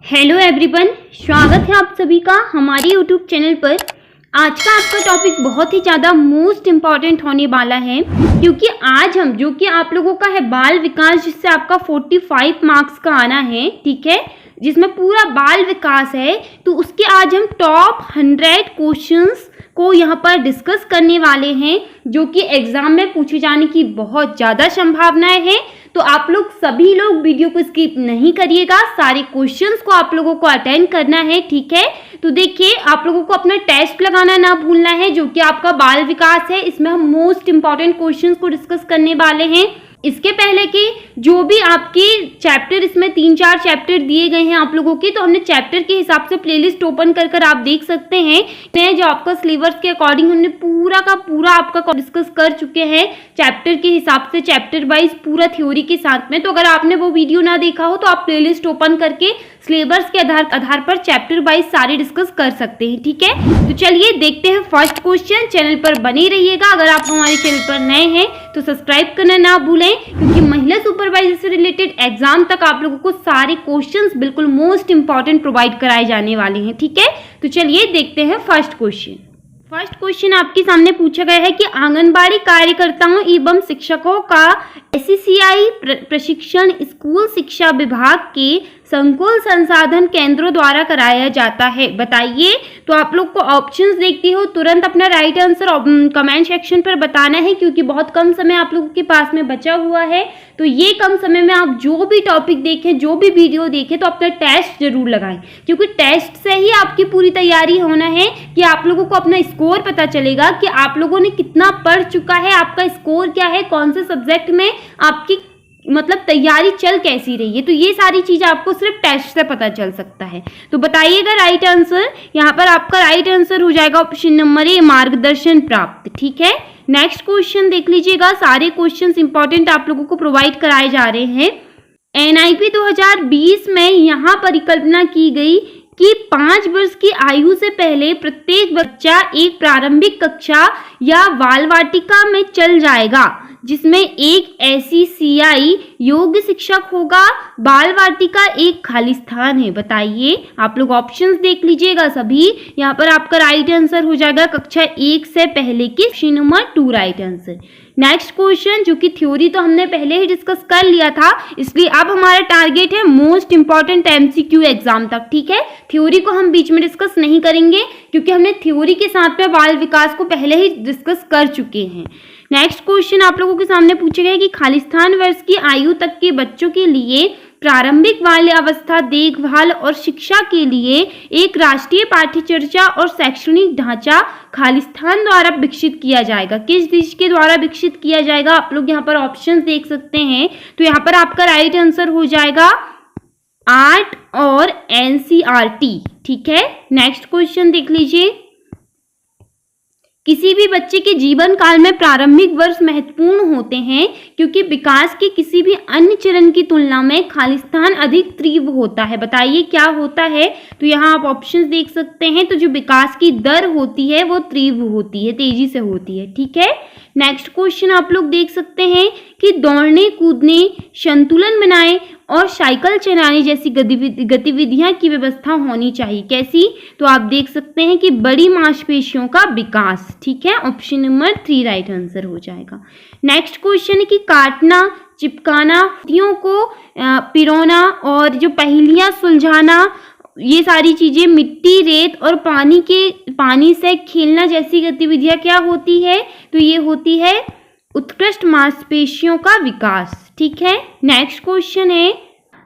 Hello everyone, स्वागत है आप सभी का हमारे यूट्यूब चैनल पर। आज का आपका टॉपिक बहुत ही ज़्यादा मोस्ट इम्पॉर्टेंट होने वाला है, क्योंकि आज हम जो कि आप लोगों का है बाल विकास, जिससे आपका 45 मार्क्स का आना है, ठीक है, जिसमें पूरा बाल विकास है। तो उसके आज हम टॉप 100 क्वेश्चंस को यहाँ पर डिस्कस करने वाले हैं, जो कि एग्जाम में पूछे जाने की बहुत ज़्यादा संभावनाएं हैं। तो आप लोग सभी लोग वीडियो को स्किप नहीं करिएगा, सारे क्वेश्चंस को आप लोगों को अटेंड करना है, ठीक है। तो देखिए, आप लोगों को अपना टेस्ट लगाना ना भूलना है, जो कि आपका बाल विकास है। इसमें हम मोस्ट इंपॉर्टेंट क्वेश्चंस को डिस्कस करने वाले हैं। इसके पहले कि जो भी आपके चैप्टर, इसमें 3-4 चैप्टर दिए गए हैं आप लोगों के, तो हमने चैप्टर के हिसाब से प्लेलिस्ट ओपन कर आप देख सकते हैं। जो आपका सिलेबस के अकॉर्डिंग हमने पूरा का पूरा आपका डिस्कस कर चुके हैं, चैप्टर के हिसाब से, चैप्टर वाइज पूरा थ्योरी के साथ में। तो अगर आपने वो वीडियो ना देखा हो तो आप प्लेलिस्ट ओपन करके सिलेबस के आधार पर चैप्टर वाइज सारे डिस्कस कर सकते हैं, ठीक है। तो चलिए देखते हैं फर्स्ट क्वेश्चन। चैनल पर बने रहिएगा। अगर आप हमारे चैनल पर नए हैं तो सब्सक्राइब करना ना भूलें, क्योंकि महिला सुपरवाइजर से रिलेटेड एग्जाम तक आप लोगों को सारे क्वेश्चंस बिल्कुल मोस्ट इंपॉर्टेंट प्रोवाइड कराए जाने वाले हैं, ठीक है। तो चलिए देखते हैं फर्स्ट क्वेश्चन। फर्स्ट क्वेश्चन आपके सामने पूछा गया है कि आंगनबाड़ी कार्यकर्ताओं एवं शिक्षकों का एससीसीआई प्रशिक्षण स्कूल शिक्षा विभाग के संकुल संसाधन केंद्रों द्वारा कराया जाता है, बताइए। तो आप लोग को ऑप्शंस देखते हो, तुरंत अपना राइट आंसर कमेंट सेक्शन पर बताना है, क्योंकि बहुत कम समय आप लोगों के पास में बचा हुआ है। तो ये कम समय में आप जो भी टॉपिक देखें, जो भी वीडियो देखें, तो अपना टेस्ट जरूर लगाएं, क्योंकि टेस्ट से ही आपकी पूरी तैयारी होना है कि आप लोगों को अपना स्कोर पता चलेगा कि आप लोगों ने कितना पढ़ चुका है, आपका स्कोर क्या है, कौन से सब्जेक्ट में आपकी मतलब तैयारी चल कैसी रही है। तो ये सारी चीजें आपको सिर्फ टेस्ट से पता चल सकता है। तो बताइएगा राइट आंसर। यहाँ पर आपका राइट आंसर हो जाएगा ऑप्शन नंबर ए, मार्गदर्शन प्राप्त, ठीक है। नेक्स्ट क्वेश्चन देख लीजिएगा। सारे क्वेश्चंस इंपॉर्टेंट आप लोगों को प्रोवाइड कराए जा रहे हैं। एनआईपी 2020 में यहाँ परिकल्पना की गई कि 5 वर्ष की आयु से पहले प्रत्येक बच्चा एक प्रारंभिक कक्षा या बाल वाटिका में चल जाएगा, जिसमें एक एससीसीआई योग्य शिक्षक होगा। बाल वाटिका एक खाली स्थान है, बताइए। आप लोग ऑप्शंस देख लीजिएगा सभी। यहाँ पर आपका राइट आंसर हो जाएगा कक्षा 1 से पहले की, option number 2 right answer. Next question, जो कि थ्योरी तो हमने पहले ही डिस्कस कर लिया था, इसलिए अब हमारा टारगेट है मोस्ट इंपॉर्टेंट एमसीक्यू एग्जाम तक, ठीक है। थ्योरी को हम बीच में डिस्कस नहीं करेंगे, क्योंकि हमने थ्योरी के साथ में बाल विकास को पहले ही डिस्कस कर चुके हैं। नेक्स्ट क्वेश्चन आप लोगों के सामने पूछा गया कि खालिस्तान वर्ष की आयु तक के बच्चों के लिए प्रारंभिक बाल्यावस्था देखभाल और शिक्षा के लिए एक राष्ट्रीय पाठ्यचर्या और शैक्षणिक ढांचा खालिस्तान द्वारा विकसित किया जाएगा। किस देश के द्वारा विकसित किया जाएगा? आप लोग यहाँ पर ऑप्शन देख सकते हैं। तो यहाँ पर आपका राइट आंसर हो जाएगा आर्ट और एनसीईआरटी, ठीक है। नेक्स्ट क्वेश्चन देख लीजिए। किसी भी बच्चे के जीवन काल में प्रारंभिक वर्ष महत्वपूर्ण होते हैं, क्योंकि विकास के किसी भी अन्य चरण की तुलना में खालिस्तान अधिक तीव्र होता है, बताइए क्या होता है। तो यहाँ आप ऑप्शंस देख सकते हैं। तो जो विकास की दर होती है वो तीव्र होती है, तेजी से होती है, ठीक है। नेक्स्ट क्वेश्चन आप लोग देख सकते हैं कि दौड़ने कूदने, संतुलन बनाए और साइकिल चलाने जैसी गतिविधियां की व्यवस्था होनी चाहिए। कैसी? तो आप देख सकते हैं कि बड़ी मांसपेशियों का विकास, ठीक है। ऑप्शन नंबर 3 राइट आंसर हो जाएगा। नेक्स्ट क्वेश्चन है कि काटना, चिपकाना, पत्तियों को पिरोना और जो पहेलियां सुलझाना, ये सारी चीजें, मिट्टी, रेत और पानी से खेलना जैसी गतिविधियां क्या होती है? तो ये होती है उत्कृष्ट मांसपेशियों का विकास, ठीक है। नेक्स्ट क्वेश्चन है,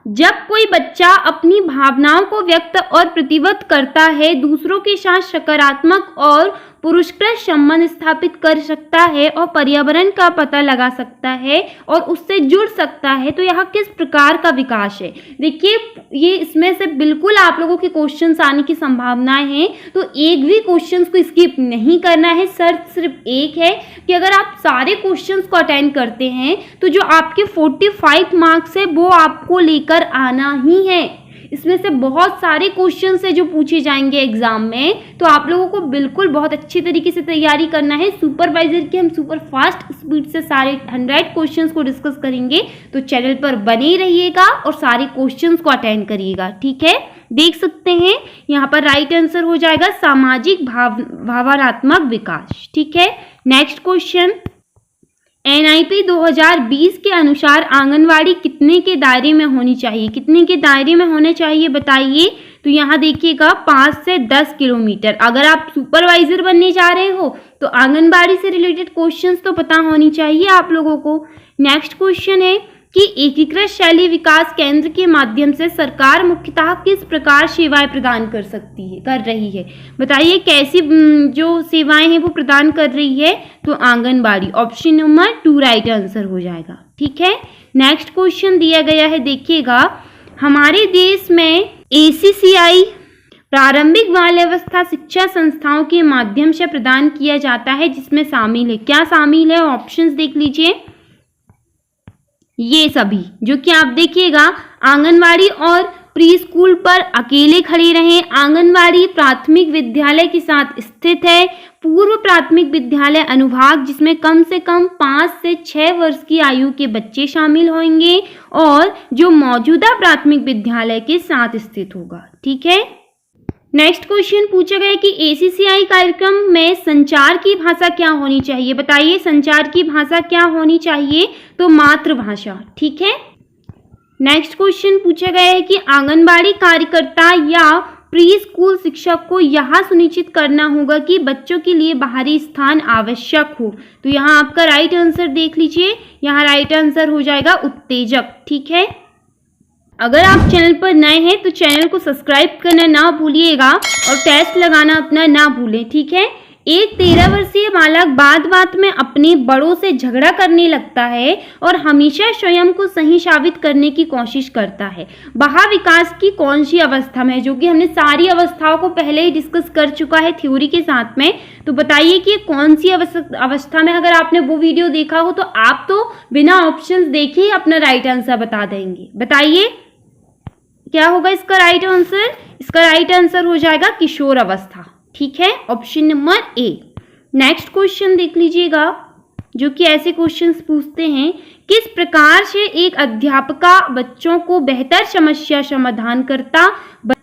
जब कोई बच्चा अपनी भावनाओं को व्यक्त और प्रतिबद्ध करता है, दूसरों के साथ सकारात्मक और पुरस्कृत संबंध स्थापित कर सकता है और पर्यावरण का पता लगा सकता है और उससे जुड़ सकता है, तो यह किस प्रकार का विकास है? देखिए, ये इसमें से बिल्कुल आप लोगों के क्वेश्चंस आने की संभावनाएं हैं, तो एक भी क्वेश्चंस को स्किप नहीं करना है। शर्त सिर्फ एक है कि अगर आप सारे क्वेश्चंस को अटेंड करते हैं, तो जो आपके 45 मार्क्स है वो आपको लेकर आना ही है। इसमें से बहुत सारे क्वेश्चन है जो पूछे जाएंगे एग्जाम में, तो आप लोगों को बिल्कुल बहुत अच्छी तरीके से तैयारी करना है। सुपरवाइजर की हम सुपर फास्ट स्पीड से सारे 100 क्वेश्चंस को डिस्कस करेंगे, तो चैनल पर बने ही रहिएगा और सारे क्वेश्चंस को अटेंड करिएगा, ठीक है। देख सकते हैं यहाँ पर राइट आंसर हो जाएगा सामाजिक भावनात्मक विकास, ठीक है। नेक्स्ट क्वेश्चन, NIP 2020 के अनुसार आंगनवाड़ी कितने के दायरे में होनी चाहिए, कितने के दायरे में होने चाहिए बताइए। तो यहाँ देखिएगा 5 से 10 किलोमीटर। अगर आप सुपरवाइजर बनने जा रहे हो तो आंगनबाड़ी से रिलेटेड क्वेश्चंस तो पता होनी चाहिए आप लोगों को। नेक्स्ट क्वेश्चन है कि एकीकृत शैली विकास केंद्र के माध्यम से सरकार मुख्यतः किस प्रकार सेवाएं प्रदान कर रही है बताइए। कैसी जो सेवाएं हैं वो प्रदान कर रही है, तो anganwadi. Option number 2 right answer हो जाएगा, ठीक है। नेक्स्ट क्वेश्चन दिया गया है, देखिएगा हमारे देश में ACCI प्रारंभिक बाल्यावस्था शिक्षा संस्थाओं के माध्यम से प्रदान किया जाता है, जिसमें शामिल है, क्या शामिल है ऑप्शंस देख लीजिए। ये सभी जो कि आप देखिएगा आंगनवाड़ी और प्री स्कूल पर अकेले खड़े रहें, आंगनवाड़ी प्राथमिक विद्यालय के साथ स्थित है, पूर्व प्राथमिक विद्यालय अनुभाग जिसमें कम से कम 5 से 6 वर्ष की आयु के बच्चे शामिल होंगे, और जो मौजूदा प्राथमिक विद्यालय के साथ स्थित होगा, ठीक है। नेक्स्ट क्वेश्चन पूछा गया कि ACCI कार्यक्रम में संचार की भाषा क्या होनी चाहिए बताइए। संचार की भाषा क्या होनी चाहिए, तो मातृभाषा, ठीक है। नेक्स्ट क्वेश्चन पूछा गया है कि आंगनबाड़ी कार्यकर्ता या प्री स्कूल शिक्षक को यह सुनिश्चित करना होगा कि बच्चों के लिए बाहरी स्थान आवश्यक हो, तो यहाँ आपका राइट आंसर देख लीजिए। यहाँ राइट आंसर हो जाएगा उत्तेजक, ठीक है। अगर आप चैनल पर नए हैं तो चैनल को सब्सक्राइब करना ना भूलिएगा और टेस्ट लगाना अपना ना भूलें, ठीक है। एक 13 वर्षीय बालक बात में अपने बड़ों से झगड़ा करने लगता है और हमेशा स्वयं को सही साबित करने की कोशिश करता है। वह विकास की कौन सी अवस्था में है, जो कि हमने सारी अवस्थाओं को पहले ही डिस्कस कर चुका है थ्योरी के साथ में। तो बताइए कि कौन सी अवस्था में। अगर आपने वो वीडियो देखा हो तो आप तो बिना ऑप्शंस देखे ही अपना राइट आंसर बता देंगे। बताइए क्या होगा इसका राइट आंसर। इसका राइट आंसर हो जाएगा किशोर अवस्था, ठीक है, option number A। Next question देख लीजिएगा, जो कि ऐसे क्वेश्चंस पूछते हैं, किस प्रकार से एक अध्यापिका बच्चों को बेहतर समस्या समाधानकर्ता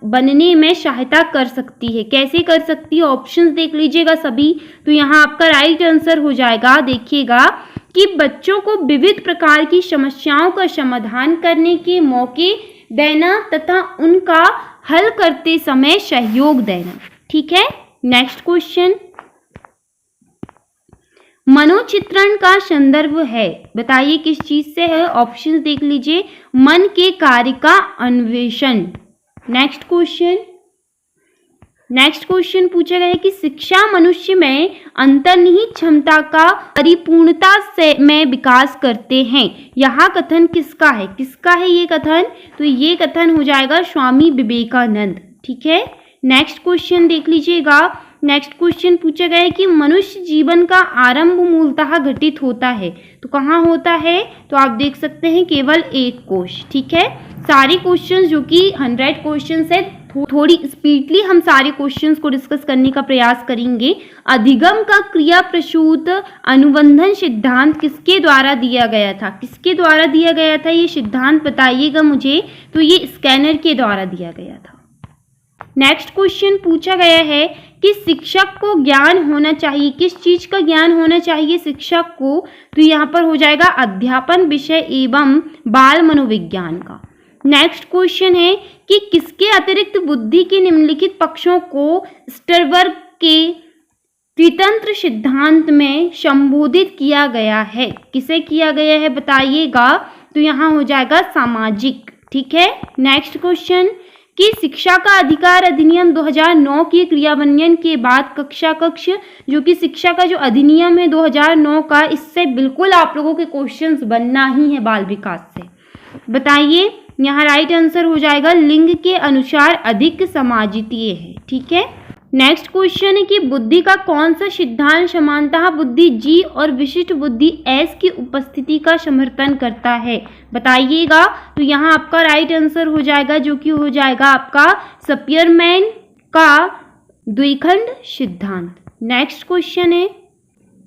बनने में सहायता कर सकती है, कैसे कर सकती है। ऑप्शंस देख लीजिएगा सभी। तो यहाँ आपका राइट आंसर हो जाएगा, देखिएगा कि बच्चों को विविध प्रकार की समस्याओं का समाधान करने के मौके देना तथा उनका हल करते समय सहयोग देना, ठीक है। नेक्स्ट क्वेश्चन, मनोचित्रण का संदर्भ है, बताइए किस चीज से है। ऑप्शन देख लीजिए, मन के कार्य का अन्वेषण। नेक्स्ट क्वेश्चन पूछा गया है कि शिक्षा मनुष्य में अंतर्निहित क्षमता का परिपूर्णता से में विकास करते हैं। यह कथन किसका है, किसका है ये कथन। तो ये कथन हो जाएगा स्वामी विवेकानंद, ठीक है। नेक्स्ट क्वेश्चन देख लीजिएगा। नेक्स्ट क्वेश्चन पूछा गया है कि मनुष्य जीवन का आरंभ मूलतः घटित होता है, तो कहाँ होता है। तो आप देख सकते हैं केवल एक कोश, ठीक है। सारे क्वेश्चंस जो कि 100 क्वेश्चंस है, थोड़ी स्पीडली हम सारे क्वेश्चंस को डिस्कस करने का प्रयास करेंगे। अधिगम का क्रिया प्रसूत अनुबंधन सिद्धांत किसके द्वारा दिया गया था, किसके द्वारा दिया गया था ये सिद्धांत बताइएगा मुझे। तो ये स्कैनर के द्वारा दिया गया था। नेक्स्ट क्वेश्चन पूछा गया है कि शिक्षक को ज्ञान होना चाहिए, किस चीज का ज्ञान होना चाहिए शिक्षक को। तो यहाँ पर हो जाएगा अध्यापन विषय एवं बाल मनोविज्ञान का। नेक्स्ट क्वेश्चन है कि किसके अतिरिक्त बुद्धि के निम्नलिखित पक्षों को स्टरबर्ग के त्रितंत्र सिद्धांत में संबोधित किया गया है, किसे किया गया है बताइएगा। तो यहाँ हो जाएगा सामाजिक, ठीक है। नेक्स्ट क्वेश्चन कि शिक्षा का अधिकार अधिनियम 2009 के क्रियान्वयन के बाद कक्षा कक्ष, जो कि शिक्षा का जो अधिनियम है 2009 का, इससे बिल्कुल आप लोगों के क्वेश्चंस बनना ही है बाल विकास से। बताइए, यहाँ राइट आंसर हो जाएगा लिंग के अनुसार अधिक समाजितीय है, ठीक है। नेक्स्ट क्वेश्चन है कि बुद्धि का कौन सा सिद्धांत समानतः बुद्धि जी और विशिष्ट बुद्धि एस की उपस्थिति का समर्थन करता है, बताइएगा। तो यहाँ आपका राइट आंसर हो जाएगा जो कि हो जाएगा आपका स्पीयरमैन का द्विखंड सिद्धांत। नेक्स्ट क्वेश्चन है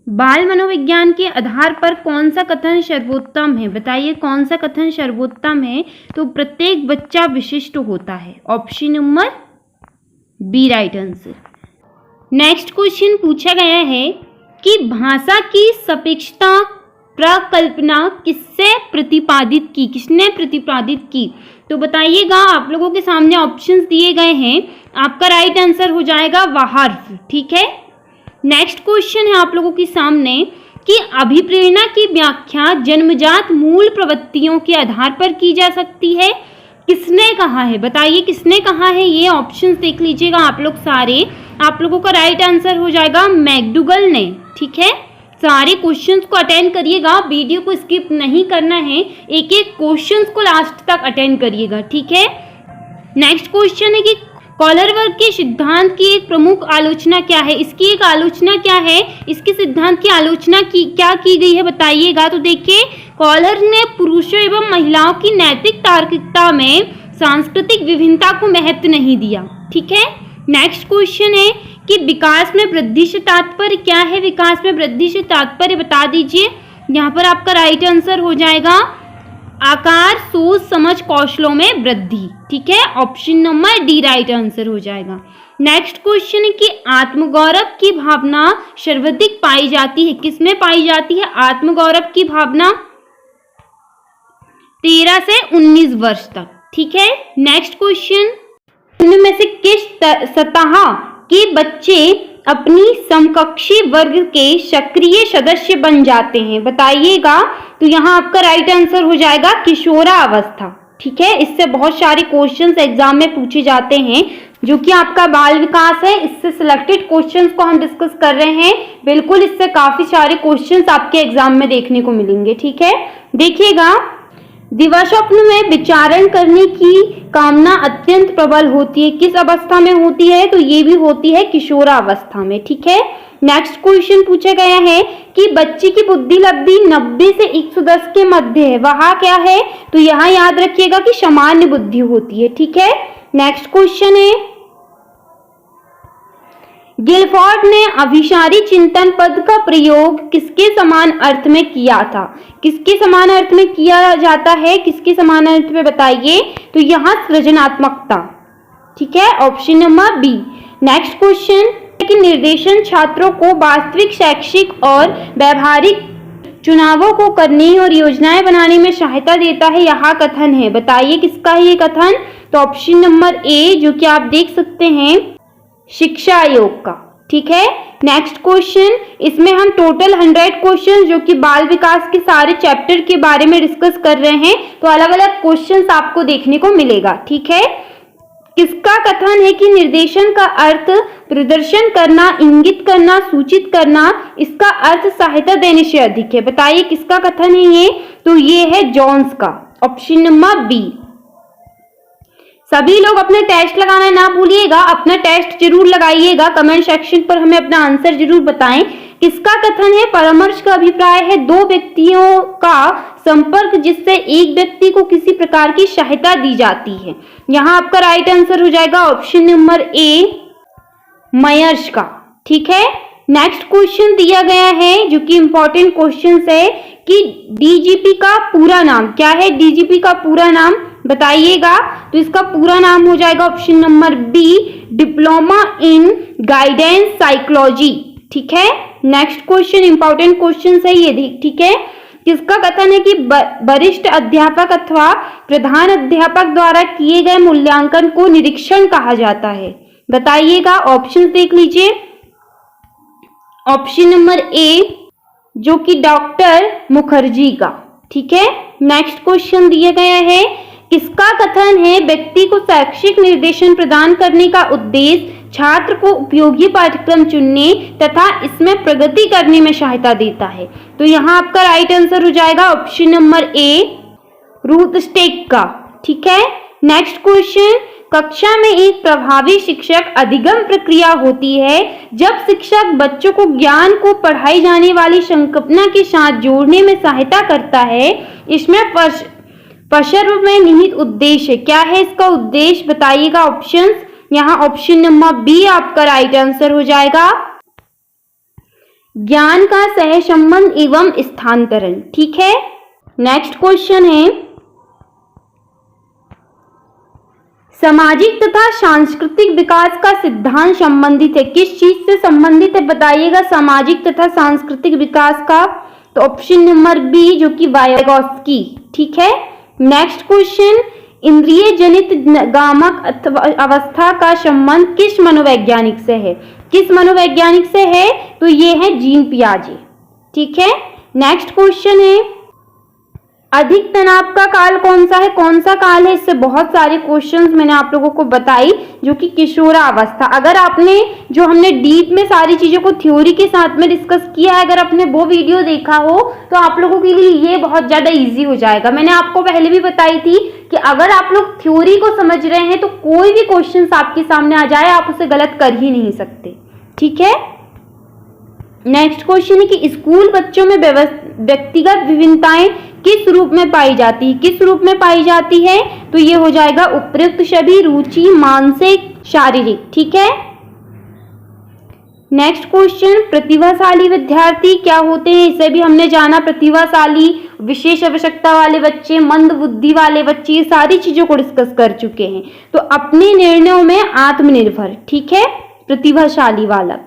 बाल मनोविज्ञान के आधार पर कौन सा कथन सर्वोत्तम है, बताइए कौन सा कथन सर्वोत्तम है। तो प्रत्येक बच्चा विशिष्ट होता है, option number B right answer. Next question पूछा गया है कि भाषा की सापेक्षता प्रकल्पना किसने प्रतिपादित की, तो बताइएगा। आप लोगों के सामने ऑप्शंस दिए गए हैं, आपका राइट आंसर हो जाएगा वाहर्फ, ठीक है। नेक्स्ट क्वेश्चन है आप लोगों के सामने कि अभिप्रेरणा की व्याख्या जन्मजात मूल प्रवृत्तियों के आधार पर की जा सकती है, किसने कहा है, बताइए किसने कहा है। ये ऑप्शंस देख लीजिएगा आप लोग सारे, आप लोगों का राइट आंसर हो जाएगा मैकडूगल ने, ठीक है। सारे क्वेश्चंस को अटेंड करिएगा, वीडियो को स्किप नहीं करना है, एक एक क्वेश्चंस को लास्ट तक अटेंड करिएगा, ठीक है। नेक्स्ट क्वेश्चन है कि कॉलरवर्ग के सिद्धांत की एक प्रमुख आलोचना क्या है, इसकी एक आलोचना क्या है, इसके सिद्धांत की आलोचना क्या की गई है, बताइएगा। तो देखिए कॉलर ने पुरुषों एवं महिलाओं की नैतिक तार्किकता में सांस्कृतिक विभिन्नता को महत्व नहीं दिया, ठीक है। नेक्स्ट क्वेश्चन है कि विकास में वृद्धि से तात्पर्य क्या है, विकास में वृद्धि से तात्पर्य बता दीजिए। यहाँ पर आपका राइट आंसर हो जाएगा आकार सोच समझ कौशलों में वृद्धि, ठीक है, option number D right answer हो जाएगा। नेक्स्ट क्वेश्चन है कि आत्मगौरव की भावना सर्वाधिक पाई जाती है, किसमें पाई जाती है आत्मगौरव की भावना, 13 से 19 वर्ष तक, ठीक है। नेक्स्ट क्वेश्चन, इनमें से किस सतह के बच्चे अपनी समकक्षी वर्ग के सक्रिय सदस्य बन जाते हैं, बताइएगा। तो यहाँ आपका राइट आंसर हो जाएगा किशोरावस्था, ठीक है। इससे बहुत सारे क्वेश्चंस एग्जाम में पूछे जाते हैं, जो कि आपका बाल विकास है, इससे सिलेक्टेड क्वेश्चंस को हम डिस्कस कर रहे हैं। बिल्कुल इससे काफी सारे क्वेश्चंस आपके एग्जाम में देखने को मिलेंगे, ठीक है। देखिएगा दिवास्वप्न में विचारण करने की कामना अत्यंत प्रबल होती है, किस अवस्था में होती है, तो ये भी होती है किशोरावस्था में, ठीक है। नेक्स्ट क्वेश्चन पूछा गया है कि बच्चे की बुद्धि लब्धि 90 से 110 के मध्य है, वहां क्या है, तो यहाँ याद रखिएगा कि सामान्य बुद्धि होती है, ठीक है। नेक्स्ट क्वेश्चन है गिलफोर्ड ने अभिसारी चिंतन पद का प्रयोग किसके समान अर्थ में किया था, किसके समान अर्थ में किया जाता है, किसके समान अर्थ में बताइए। तो यहाँ सृजनात्मकता, ठीक है, option number B. Next question कि निर्देशन छात्रों को वास्तविक शैक्षिक और व्यवहारिक चुनावों को करने और योजनाएं बनाने में सहायता देता है, यहाँ कथन है, बताइए किसका है ये कथन। तो ऑप्शन नंबर ए जो कि आप देख सकते हैं शिक्षा आयोग का, ठीक है। नेक्स्ट क्वेश्चन, इसमें हम टोटल 100 क्वेश्चन जो कि बाल विकास के सारे चैप्टर के बारे में डिस्कस कर रहे हैं, तो अलग अलग क्वेश्चंस आपको देखने को मिलेगा, ठीक है। किसका कथन है कि निर्देशन का अर्थ प्रदर्शन करना, इंगित करना, सूचित करना, इसका अर्थ सहायता देने से अधिक है, बताइए किसका कथन है ये। तो ये है जॉन्स का, ऑप्शन नंबर बी। सभी लोग अपने टेस्ट लगाना ना भूलिएगा, अपना टेस्ट जरूर लगाइएगा, कमेंट सेक्शन पर हमें अपना आंसर जरूर बताएं। किसका कथन है परामर्श का अभिप्राय है दो व्यक्तियों का संपर्क जिससे एक व्यक्ति को किसी प्रकार की सहायता दी जाती है, यहाँ आपका राइट आंसर हो जाएगा ऑप्शन नंबर ए मयर्स का, ठीक है। नेक्स्ट क्वेश्चन दिया गया है जो कि इंपॉर्टेंट क्वेश्चन है कि डीजीपी का पूरा नाम क्या है, डीजीपी का पूरा नाम बताइएगा। तो इसका पूरा नाम हो जाएगा option number B diploma in guidance psychology, ठीक है। नेक्स्ट क्वेश्चन इंपॉर्टेंट क्वेश्चन है ये, ठीक है। किसका कथन है कि वरिष्ठ अध्यापक अथवा प्रधान अध्यापक द्वारा किए गए मूल्यांकन को निरीक्षण कहा जाता है, बताइएगा। ऑप्शन देख लीजिए, ऑप्शन नंबर ए जो कि डॉक्टर मुखर्जी का, ठीक है। नेक्स्ट क्वेश्चन दिया गया है किसका कथन है व्यक्ति को शैक्षिक निर्देशन प्रदान करने का उद्देश्य छात्र को उपयोगी पाठ्यक्रम चुनने तथा इसमें प्रगति करने में सहायता देता है, तो यहाँ आपका राइट आंसर हो जाएगा ऑप्शन नंबर ए रूथ स्टेक का, ठीक है। नेक्स्ट क्वेश्चन कक्षा में एक प्रभावी शिक्षक अधिगम प्रक्रिया होती है जब शिक्षक बच्चों को ज्ञान को पढ़ाई जाने वाली संकल्पना के साथ जोड़ने में सहायता करता है। इसमें पर्व में निहित उद्देश्य क्या है? इसका उद्देश्य बताइएगा ऑप्शंस। यहाँ ऑप्शन नंबर बी आपका राइट आंसर हो जाएगा, ज्ञान का सह संबंध एवं स्थानांतरण। ठीक है, नेक्स्ट क्वेश्चन है, सामाजिक तथा सांस्कृतिक विकास का सिद्धांत संबंधित है, किस चीज से संबंधित है बताइएगा? सामाजिक तथा सांस्कृतिक विकास का, तो ऑप्शन नंबर बी जो कि वाइगोत्स्की। ठीक है, नेक्स्ट क्वेश्चन, इंद्रिय जनित गामक अवस्था का संबंध किस मनोवैज्ञानिक से है? किस मनोवैज्ञानिक से है? तो ये है जीन पियाजे। ठीक है, नेक्स्ट क्वेश्चन है, अधिक तनाव का काल कौन सा है? कौन सा काल है? इससे बहुत सारे क्वेश्चंस मैंने आप लोगों को बताई, जो कि किशोरावस्था। अगर आपने जो हमने डीप में सारी चीजों को थ्योरी के साथ में डिस्कस किया है, अगर आपने वो वीडियो देखा हो तो आप लोगों के लिए ये बहुत ज्यादा इजी हो जाएगा। मैंने आपको पहले भी बताई थी कि अगर आप लोग थ्योरी को समझ रहे हैं तो कोई भी क्वेश्चन आपके सामने आ जाए आप उसे गलत कर ही नहीं सकते। ठीक है, नेक्स्ट क्वेश्चन है कि स्कूल बच्चों में व्यक्तिगत विभिन्नताएं किस रूप में पाई जाती है? किस रूप में पाई जाती है? तो ये हो जाएगा उपयुक्त छवि, रुचि, मानसिक, शारीरिक। ठीक है, नेक्स्ट क्वेश्चन, प्रतिभाशाली विद्यार्थी क्या होते हैं? इसे भी हमने जाना, प्रतिभाशाली, विशेष आवश्यकता वाले बच्चे, मंद बुद्धि वाले बच्चे, ये सारी चीजों को डिस्कस कर चुके हैं। तो अपने निर्णयों में आत्मनिर्भर। ठीक है, प्रतिभाशाली वाला,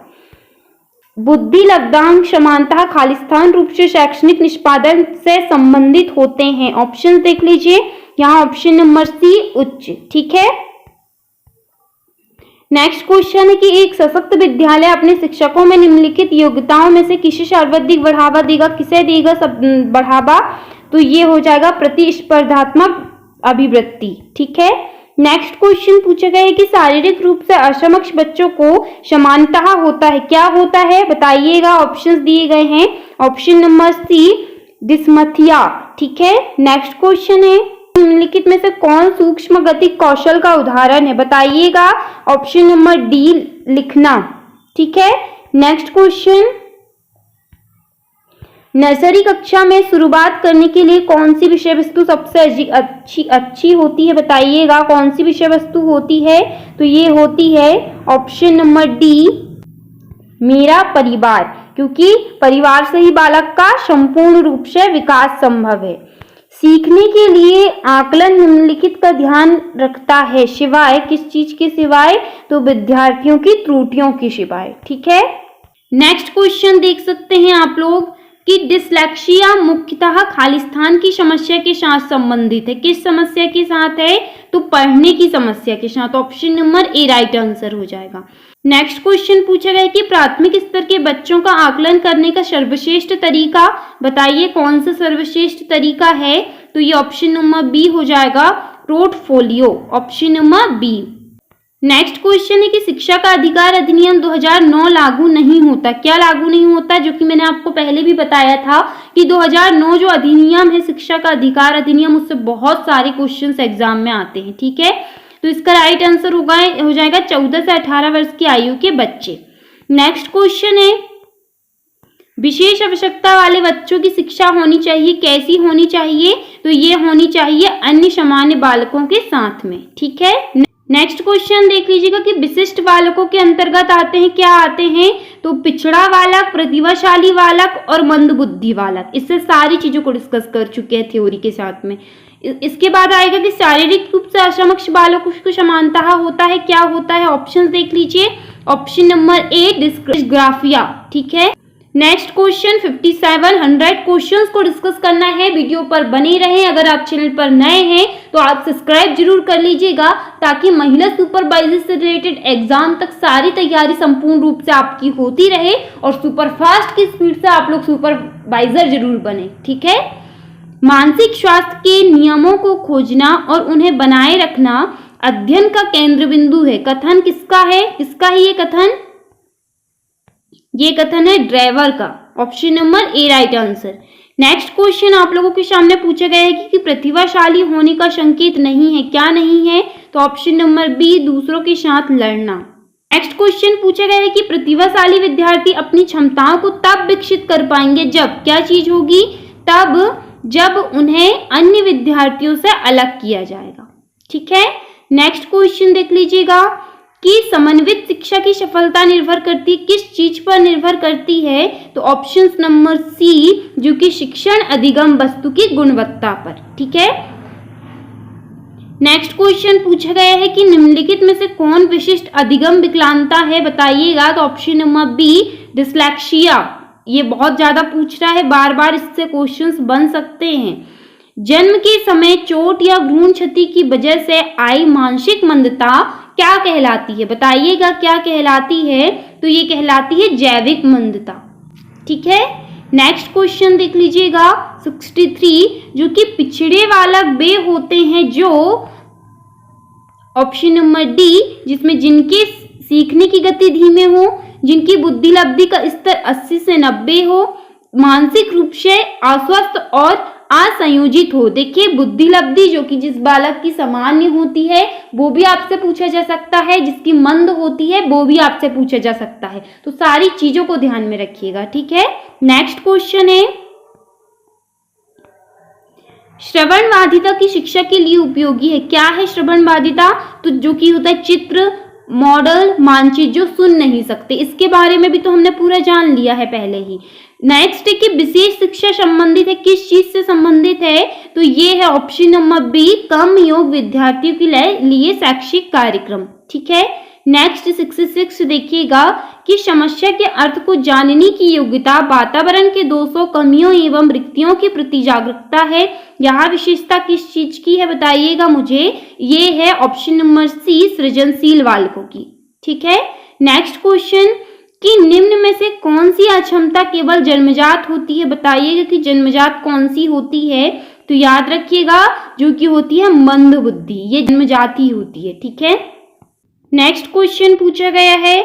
बुद्धि, लब्धांक, समानता, खालिस्तान रूप से शैक्षणिक निष्पादन से संबंधित होते हैं। ऑप्शन देख लीजिए, यहाँ ऑप्शन नंबर सी उच्च। ठीक है, नेक्स्ट क्वेश्चन है कि एक सशक्त विद्यालय अपने शिक्षकों में निम्नलिखित योग्यताओं में से किसे सर्वाधिक बढ़ावा देगा? किसे देगा सब बढ़ावा? तो ये हो जाएगा प्रतिस्पर्धात्मक अभिवृत्ति। ठीक है, नेक्स्ट क्वेश्चन पूछा गया है कि शारीरिक रूप से असक्षम बच्चों को समानता होता है, क्या होता है बताइएगा? ऑप्शंस दिए गए हैं, ऑप्शन नंबर सी डिस्मथिया। ठीक है, नेक्स्ट क्वेश्चन है, निम्नलिखित में से कौन सूक्ष्म गति कौशल का उदाहरण है बताइएगा? ऑप्शन नंबर डी लिखना। ठीक है, नेक्स्ट क्वेश्चन, नर्सरी कक्षा में शुरुआत करने के लिए कौन सी विषय वस्तु सबसे अच्छी होती है बताइएगा? कौन सी विषय वस्तु होती है? तो ये होती है ऑप्शन नंबर डी मेरा परिवार, क्योंकि परिवार से ही बालक का संपूर्ण रूप से विकास संभव है। सीखने के लिए आकलन निम्नलिखित का ध्यान रखता है, सिवाय किस चीज के सिवाय? तो विद्यार्थियों की त्रुटियों की सिवाय। ठीक है, नेक्स्ट क्वेश्चन देख सकते हैं आप लोग कि डिसलेक्सिया मुख्यतः खालिस्तान की समस्या के साथ संबंधित है। किस समस्या के साथ है? तो पढ़ने की समस्या के साथ। ऑप्शन नंबर ए राइट आंसर हो जाएगा। नेक्स्ट क्वेश्चन पूछा गया कि प्राथमिक स्तर के बच्चों का आकलन करने का सर्वश्रेष्ठ तरीका बताइए, कौन सा सर्वश्रेष्ठ तरीका है? तो ये ऑप्शन नंबर बी हो जाएगा, portfolio. Option number B. Next question है कि शिक्षा का अधिकार अधिनियम 2009 लागू नहीं होता, क्या लागू नहीं होता? जो कि मैंने आपको पहले भी बताया था कि 2009 जो अधिनियम है शिक्षा का अधिकार अधिनियम, उससे बहुत सारे क्वेश्चंस एग्जाम में आते हैं। ठीक है, तो इसका राइट आंसर हो जाएगा 14 से 18 वर्ष की आयु के बच्चे। नेक्स्ट क्वेश्चन है, विशेष आवश्यकता वाले बच्चों की शिक्षा होनी चाहिए, कैसी होनी चाहिए? तो ये होनी चाहिए अन्य सामान्य बालकों के साथ में। ठीक है, नेक्स्ट क्वेश्चन देख लीजिएगा कि विशिष्ट बालकों के अंतर्गत आते हैं, क्या आते हैं? तो पिछड़ा बालक, प्रतिभाशाली बालक और मंदबुद्धि बालक। इससे सारी चीजों को डिस्कस कर चुके हैं थ्योरी के साथ में। इसके बाद आएगा कि शारीरिक रूप से असक्षम बालकों को समानता होता है, क्या होता है? ऑप्शन देख लीजिए, ऑप्शन नंबर ए डिस्ग्राफिया। ठीक है, नेक्स्ट क्वेश्चन 5700 क्वेश्चंस को डिस्कस करना है, वीडियो पर बने रहें। अगर आप चैनल पर नए हैं तो आप सब्सक्राइब जरूर कर लीजिएगा, ताकि महिला सुपरवाइजर से रिलेटेड एग्जाम तक सारी तैयारी संपूर्ण रूप से आपकी होती रहे और सुपरफास्ट की स्पीड से आप लोग सुपरवाइजर जरूर बने। ठीक है, मानसिक स्वास्थ्य के नियमों को खोजना और उन्हें बनाए रखना अध्ययन का केंद्र बिंदु है। कथन किसका है? किसका है ये कथन? ये कथन है ड्राइवर का। ऑप्शन नंबर ए राइट आंसर। नेक्स्ट क्वेश्चन आप लोगों के सामने पूछा गया है कि प्रतिभाशाली होने का संकेत नहीं है, क्या नहीं है? तो ऑप्शन नंबर बी, दूसरों के साथ लड़ना। नेक्स्ट क्वेश्चन पूछा गया है कि प्रतिभाशाली विद्यार्थी अपनी क्षमताओं को तब विकसित कर पाएंगे जब क्या चीज होगी? तब जब उन्हें अन्य विद्यार्थियों से अलग किया जाएगा। ठीक है, नेक्स्ट क्वेश्चन देख लीजिएगा कि समन्वित शिक्षा की सफलता निर्भर करती है, किस चीज पर निर्भर करती है? तो ऑप्शन नंबर सी, जो कि शिक्षण अधिगम वस्तु की गुणवत्ता पर। ठीक है, नेक्स्ट क्वेश्चन पूछा गया है कि निम्नलिखित में से कौन विशिष्ट अधिगम विकलांगता है, बताइएगा। तो ऑप्शन नंबर बी, डिस्लेक्सिया। ये बहुत ज्यादा पूछ रहा है, बार बार इससे क्वेश्चंस बन सकते हैं। जन्म के समय चोट या भ्रूण क्षति की वजह से आई मानसिक मंदता क्या कहलाती है, बताइएगा क्या कहलाती है? तो ये कहलाती है जैविक मंदता। ठीक है, नेक्स्ट क्वेश्चन देख लीजिएगा 63, जो कि पिछड़े वाला वे होते हैं जो, ऑप्शन नंबर डी, जिसमें जिनके सीखने की गति धीमे हो, जिनकी बुद्धि लब्धि का स्तर 80 से 90 हो, मानसिक रूप से अस्वस्थ और असंयोजित हो। देखिए, बुद्धि लब्धि जो कि जिस बालक की सामान्य होती है वो भी आपसे पूछा जा सकता है, जिसकी मंद होती है वो भी आपसे पूछा जा सकता है, तो सारी चीजों को ध्यान में रखिएगा। ठीक है, नेक्स्ट क्वेश्चन है श्रवण बाधिता की शिक्षा के लिए उपयोगी है, क्या है श्रवण बाधिता? तो जो कि होता है चित्र, मॉडल, मानचित्र, जो सुन नहीं सकते, इसके बारे में भी तो हमने पूरा जान लिया है पहले ही। नेक्स्ट है कि विशेष शिक्षा संबंधित है, किस चीज से संबंधित है? तो ये है ऑप्शन नंबर बी, कम योग विद्यार्थियों के लिए शैक्षिक कार्यक्रम। ठीक है, नेक्स्ट 66 देखिएगा कि समस्या के अर्थ को जानने की योग्यता वातावरण के दोषों, कमियों एवं रिक्तियों के प्रति जागरूकता है। यहाँ विशेषता किस चीज की है, बताइएगा मुझे। ये है ऑप्शन नंबर सी, सृजनशील बालकों की। ठीक है, नेक्स्ट क्वेश्चन कि निम्न में से कौन सी अक्षमता केवल जन्मजात होती है, बताइएगा कि जन्मजात कौन सी होती है? तो याद रखिएगा, जो कि होती है मंद बुद्धि, ये जन्मजात ही होती है। ठीक है, नेक्स्ट क्वेश्चन पूछा गया है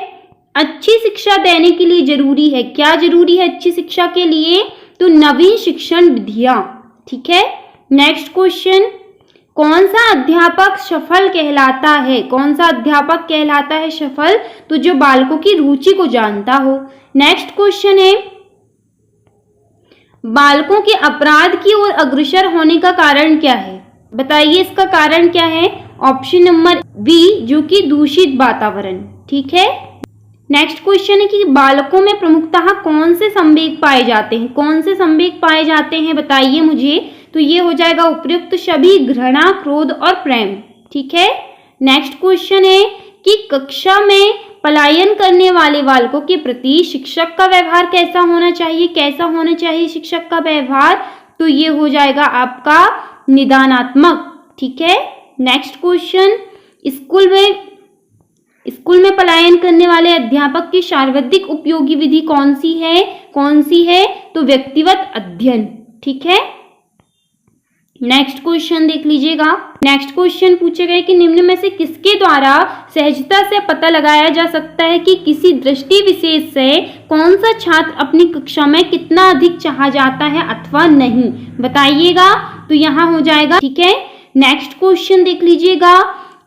अच्छी शिक्षा देने के लिए जरूरी है, क्या जरूरी है अच्छी शिक्षा के लिए? तो नवीन शिक्षण विधियां। ठीक है, नेक्स्ट क्वेश्चन कौन सा अध्यापक सफल कहलाता है, कौन सा अध्यापक कहलाता है सफल? तो जो बालकों की रुचि को जानता हो। नेक्स्ट क्वेश्चन है बालकों के अपराध की ओर अग्रसर होने का कारण क्या है, बताइए इसका कारण क्या है? ऑप्शन नंबर बी, जो कि दूषित वातावरण। ठीक है, नेक्स्ट क्वेश्चन है कि बालकों में प्रमुखतः कौन से संवेग पाए जाते हैं, कौन से संवेग पाए जाते हैं, बताइए मुझे। तो ये हो जाएगा उपयुक्त सभी, घृणा, क्रोध और प्रेम। ठीक है, नेक्स्ट क्वेश्चन है कि कक्षा में पलायन करने वाले बालकों के प्रति शिक्षक का व्यवहार कैसा होना चाहिए, कैसा होना चाहिए शिक्षक का व्यवहार? तो ये हो जाएगा आपका निदानात्मक। ठीक है, नेक्स्ट क्वेश्चन स्कूल में पलायन करने वाले अध्यापक की सर्वाधिक उपयोगी विधि कौन सी है, कौन सी है? तो व्यक्तिगत अध्ययन। ठीक है, नेक्स्ट क्वेश्चन देख लीजिएगा। नेक्स्ट क्वेश्चन पूछे गए कि निम्न में से किसके द्वारा सहजता से पता लगाया जा सकता है कि किसी दृष्टि विशेष से कौन सा छात्र अपनी कक्षा में कितना अधिक चाहा जाता है अथवा नहीं, बताइएगा। तो यहाँ हो जाएगा। ठीक है, नेक्स्ट क्वेश्चन देख लीजिएगा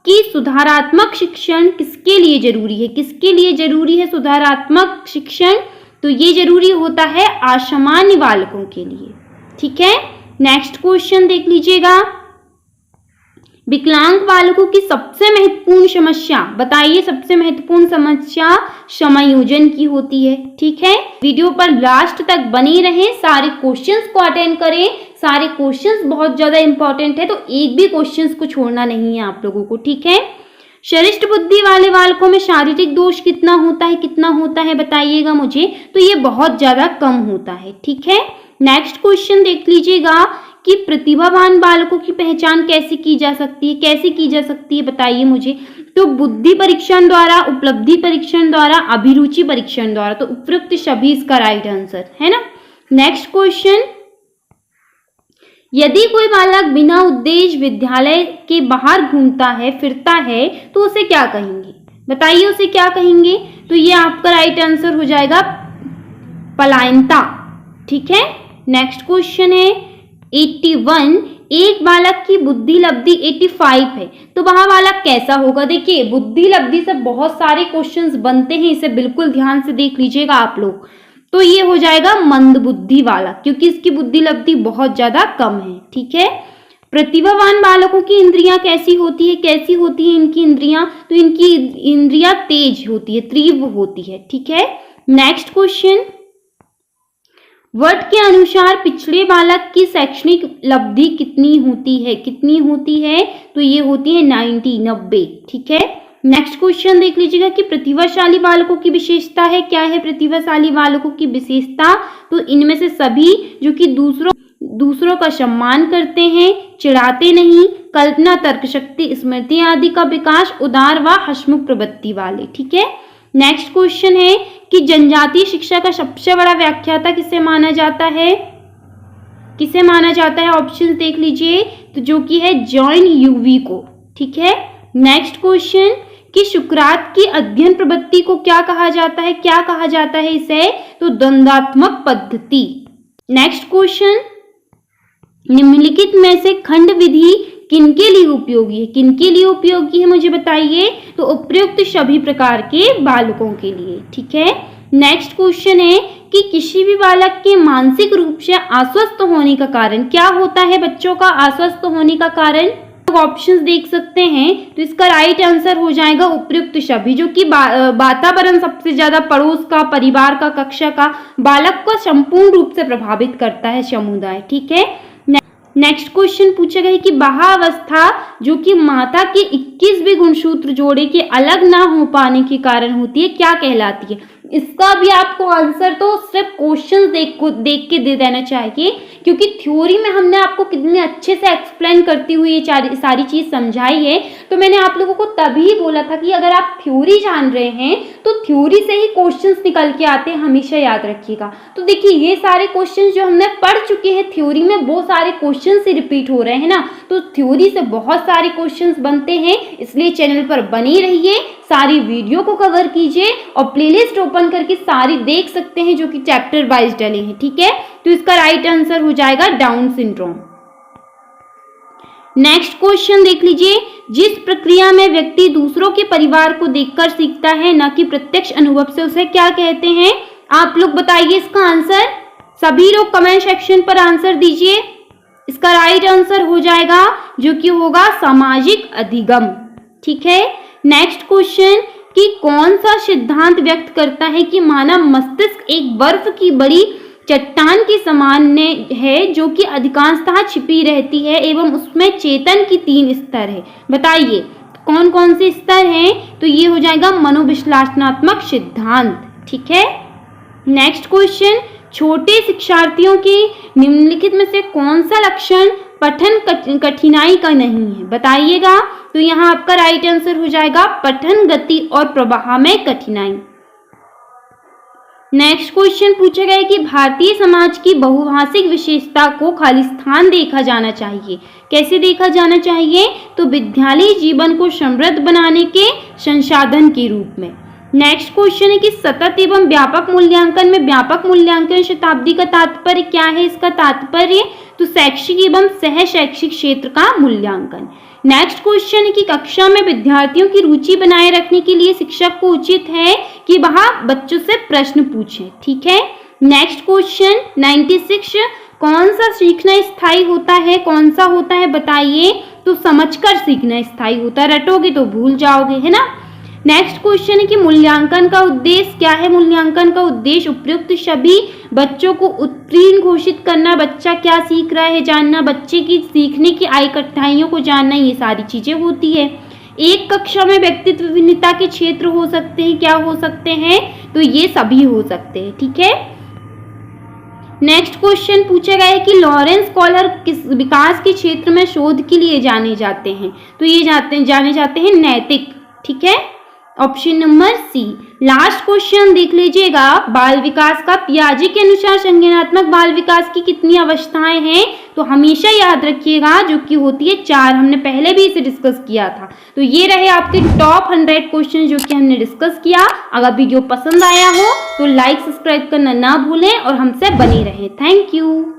कि सुधारात्मक शिक्षण किसके लिए जरूरी है, किसके लिए जरूरी है सुधारात्मक शिक्षण? तो ये जरूरी होता है असामान्य बालकों के लिए। ठीक है, नेक्स्ट क्वेश्चन देख लीजिएगा विकलांग बालकों की सबसे महत्वपूर्ण समस्या, बताइए सबसे महत्वपूर्ण समस्या समायोजन की होती है। ठीक है, वीडियो पर लास्ट तक बने रहें, सारे क्वेश्चंस को अटेंड करें, सारे क्वेश्चंस बहुत ज्यादा इंपॉर्टेंट है, तो एक भी क्वेश्चंस को छोड़ना नहीं है आप लोगों को। ठीक है, श्रेष्ठ बुद्धि वाले बालकों में शारीरिक दोष कितना होता है, कितना होता है बताइएगा मुझे। तो ये बहुत ज्यादा कम होता है। ठीक है, नेक्स्ट क्वेश्चन देख लीजिएगा कि प्रतिभावान बालकों की पहचान कैसे की जा सकती है, कैसे की जा सकती है बताइए मुझे। तो बुद्धि परीक्षण द्वारा, उपलब्धि परीक्षण द्वारा, अभिरुचि परीक्षण द्वारा। तो उपयुक्त सभी इसका राइट आंसर है ना। नेक्स्ट क्वेश्चन यदि कोई बालक बिना उद्देश्य विद्यालय के बाहर घूमता है, फिरता है, तो उसे क्या कहेंगे, बताइए उसे क्या कहेंगे। तो ये आपका राइट आंसर हो जाएगा पलायनता। ठीक है, नेक्स्ट क्वेश्चन है 81, एक बालक की बुद्धि लब्धि 85 है, तो वह बालक कैसा होगा? देखिए बुद्धि लब्धि से बहुत सारे क्वेश्चंस बनते हैं, इसे बिल्कुल ध्यान से देख लीजिएगा आप लोग। तो ये हो जाएगा मंद बुद्धि वाला, क्योंकि इसकी बुद्धि लब्धि बहुत ज्यादा कम है। ठीक है, प्रतिभावान बालकों की इंद्रियां कैसी होती है? कैसी होती है इनकी इंद्रियां? तो इनकी इंद्रियां तेज होती है, तीव्र होती है। ठीक है, नेक्स्ट क्वेश्चन, वर्ड के अनुसार पिछड़े बालक की शैक्षणिक लब्धि कितनी होती है? कितनी होती है? तो ये होती है 90। ठीक है, नेक्स्ट क्वेश्चन देख लीजिएगा कि प्रतिभाशाली बालकों की विशेषता है। क्या है प्रतिभाशाली बालकों की विशेषता? तो इनमें से सभी जो कि दूसरों का सम्मान करते हैं, चिढ़ाते नहीं, कल्पना, तर्क शक्ति, स्मृति आदि का विकास, उदार व हंसमुख प्रवृत्ति वाले। ठीक है, नेक्स्ट क्वेश्चन है कि जनजातीय शिक्षा का सबसे बड़ा व्याख्याता किसे माना जाता है? किसे माना जाता है? ऑप्शन देख लीजिए, तो जो कि है जॉन यूवी को। ठीक है, नेक्स्ट क्वेश्चन कि सुकरात की अध्ययन प्रवृत्ति को क्या कहा जाता है? क्या कहा जाता है इसे? तो द्वंद्वात्मक पद्धति। नेक्स्ट क्वेश्चन, निम्नलिखित में से खंड विधि किनके लिए उपयोगी है? किनके लिए उपयोगी है मुझे बताइए? तो उपयुक्त सभी प्रकार के बालकों के लिए। ठीक है, नेक्स्ट क्वेश्चन है कि किसी भी बालक के मानसिक रूप से अस्वस्थ होने का कारण क्या होता है? बच्चों का अस्वस्थ होने का कारण ऑप्शंस देख सकते हैं, तो इसका राइट आंसर हो जाएगा उपयुक्त सभी, जो कि वातावरण सबसे ज्यादा पड़ोस का, परिवार का, कक्षा का बालक को संपूर्ण रूप से प्रभावित करता है, समुदाय। ठीक है, नेक्स्ट क्वेश्चन पूछा गया है कि बाह्यावस्था जो कि माता के 21वें गुणसूत्र जोड़े के अलग ना हो पाने के कारण होती है, क्या कहलाती है? इसका भी आपको आंसर तो सिर्फ क्वेश्चन देख के दे देना चाहिए, क्योंकि थ्योरी में हमने आपको कितने अच्छे से एक्सप्लेन करती हुई ये सारी चीज समझाई है। तो मैंने आप लोगों को तभी बोला था कि अगर आप थ्योरी जान रहे हैं तो थ्योरी से ही क्वेश्चंस निकल के आते हैं, हमेशा याद रखिएगा। तो देखिए ये सारे क्वेश्चंस जो हमने पढ़ चुके हैं थ्योरी में, वो सारे क्वेश्चन से रिपीट हो रहे हैं ना, तो थ्योरी से बहुत सारे क्वेश्चंस बनते हैं, इसलिए चैनल पर बने रहिए, सारी वीडियो को कवर कीजिए और प्लेलिस्ट ओपन करके सारी देख सकते हैं जो कि चैप्टर वाइज डले हैं। ठीक है, तो इसका राइट आंसर हो जाएगा डाउन सिंड्रोम। नेक्स्ट क्वेश्चन देख लीजिए, जिस प्रक्रिया में व्यक्ति दूसरों के परिवार को देखकर सीखता है, न कि प्रत्यक्ष अनुभव से, उसे क्या कहते हैं? आप लोग बताइए इसका आंसर, सभी लोग कमेंट सेक्शन पर आंसर दीजिए। इसका राइट आंसर हो जाएगा जो कि होगा सामाजिक अधिगम। ठीक है, नेक्स्ट क्वेश्चन कि कौन सा सिद्धांत व्यक्त करता है कि मानव मस्तिष्क एक बर्फ की बड़ी चट्टान के समान है जो कि अधिकांशतः छिपी रहती है एवं उसमें चेतन की 3 स्तर है? बताइए कौन कौन से स्तर हैं? तो ये हो जाएगा मनोविश्लेषणात्मक सिद्धांत। ठीक है, नेक्स्ट क्वेश्चन, छोटे शिक्षार्थियों के निम्नलिखित में से कौन सा लक्षण पठन कठिनाई का नहीं है? बताइएगा। तो यहाँ आपका राइट आंसर हो जाएगा पठन गति और प्रवाह में कठिनाई। नेक्स्ट क्वेश्चन पूछा गया है कि भारतीय समाज की बहुभाषिक विशेषता को खालिस्तान देखा जाना चाहिए। कैसे देखा जाना चाहिए? तो विद्यालय जीवन को समृद्ध बनाने के संसाधन के रूप में। नेक्स्ट क्वेश्चन है कि सतत एवं व्यापक मूल्यांकन में व्यापक मूल्यांकन शताब्दी का तात्पर्य क्या है? इसका तात्पर्य तो शैक्षिक एवं सह शैक्षिक क्षेत्र का मूल्यांकन। नेक्स्ट क्वेश्चन है कि कक्षा में विद्यार्थियों की रुचि बनाए रखने के लिए शिक्षक को उचित है कि वह बच्चों से प्रश्न पूछे। ठीक है, नेक्स्ट क्वेश्चन 96, कौन सा सीखना स्थायी होता है? कौन सा होता है बताइए? तो समझकर सीखना स्थायी होता है, रटोगे तो भूल जाओगे, है ना। नेक्स्ट क्वेश्चन है कि मूल्यांकन का उद्देश्य क्या है? मूल्यांकन का उद्देश्य उपयुक्त सभी बच्चों को उत्तीर्ण घोषित करना, बच्चा क्या सीख रहा है जानना, बच्चे की सीखने की कठिनाइयों को जानना, ये सारी चीजें होती है। एक कक्षा में व्यक्तित्व विभिन्नता के क्षेत्र हो सकते हैं, क्या हो सकते हैं? तो ये सभी हो सकते हैं। ठीक है, नेक्स्ट क्वेश्चन पूछा गया है कि लॉरेंस कॉलर किस विकास के क्षेत्र में शोध के लिए जाने जाते हैं? तो ये जाने जाते हैं नैतिक। ठीक है, option number C. Last question देख लीजिएगा, बाल विकास का पियाजे के अनुसार संज्ञानात्मक बाल विकास की कितनी अवस्थाएं हैं? तो हमेशा याद रखिएगा जो कि होती है 4, हमने पहले भी इसे डिस्कस किया था। तो ये रहे आपके टॉप 100 क्वेश्चन जो कि हमने डिस्कस किया। अगर वीडियो पसंद आया हो तो लाइक सब्सक्राइब करना ना भूलें और हमसे बने रहें। Thank you.